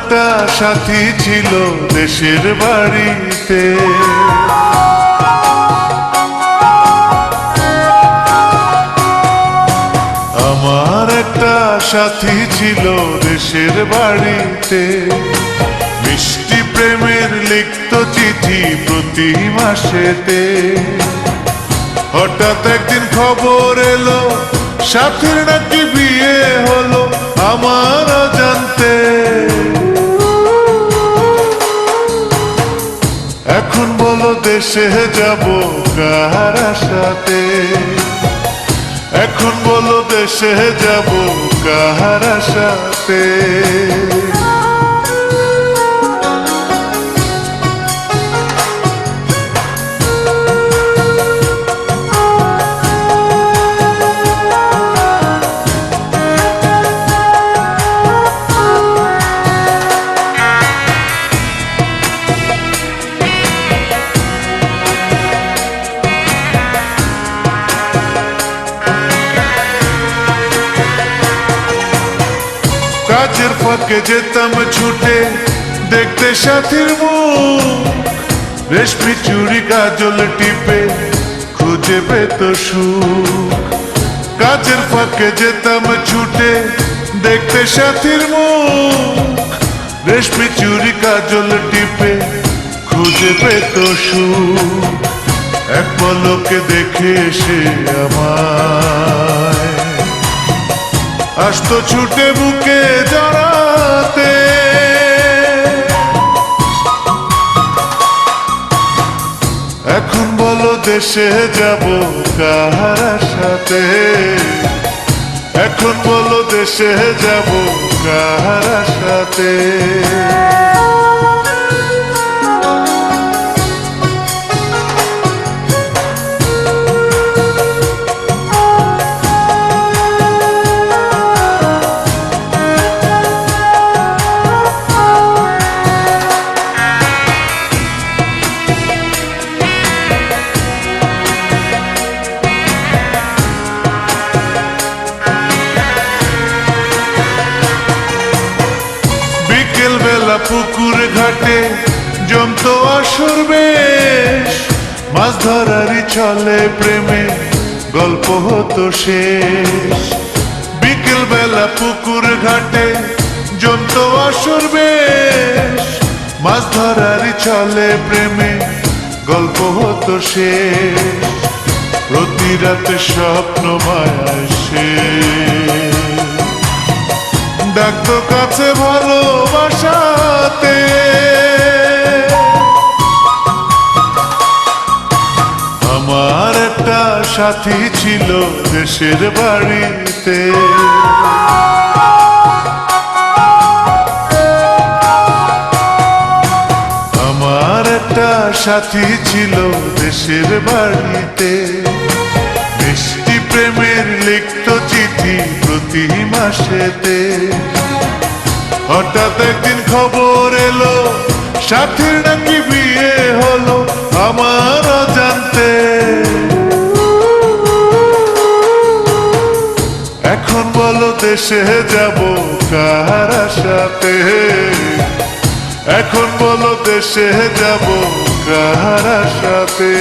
একটা সাথী ছিল দেশের বাড়িতে, আমার একটা সাথী ছিল দেশের বাড়িতে, মিষ্টি প্রেমের লিখত চিঠি প্রতি মাসেতে। হঠাৎ একদিন খবর এলো সাথীর নাকি বিয়ে হলো আমার অজান্তে। এখন বলো দেশে যাব কার আশাতে, এখন বলো দেশে যাব কার আশাতে। কাজের ফাঁকে যেতাম ছুটে দেখতে সাথীর মুখ, রেশমি চুড়ি কাজল টিপে খুঁজে পেত সুখ। কাজের ফাঁকে যেতাম ছুটে দেখতে সাথীর মুখ, রেশমি চুড়ি কাজল টিপে খুঁজে পেত সুখ। এক পলকে দেখে এসে আমায় আসতো ছুটে বুকে জড়াতে। এখন বলো দেশে যাব কার আশাতে, এখন বলো দেশে যাব কার আশাতে। বেলা পুকুর ঘাটে জমতো আসর বেশ, মাছ ধরারই চলে প্রেমে গল্প হতো শেষ। বিকেল বেলা পুকুর ঘাটে জমতো আসর বেশ, মাছ ধরারই চলে প্রেমে গল্প হতো শেষ। প্রতি রাতে স্বপ্ন মায়া শেষ, ডাকতো কাছে ভালোবাসাতে। আমার একটা সাথী ছিল দেশের বাড়িতে, আমার একটা সাথী ছিল দেশের বাড়িতে, মিষ্টি প্রেমের লিখত চিঠি প্রতি মাসেতে। হঠাৎ একদিন খবর এলো সাথীর নাকি বিয়ে হলো আমার অজান্তে। এখন বলো দেশে যাব কার আশাতে, এখন বলো দেশে যাব কার আশাতে।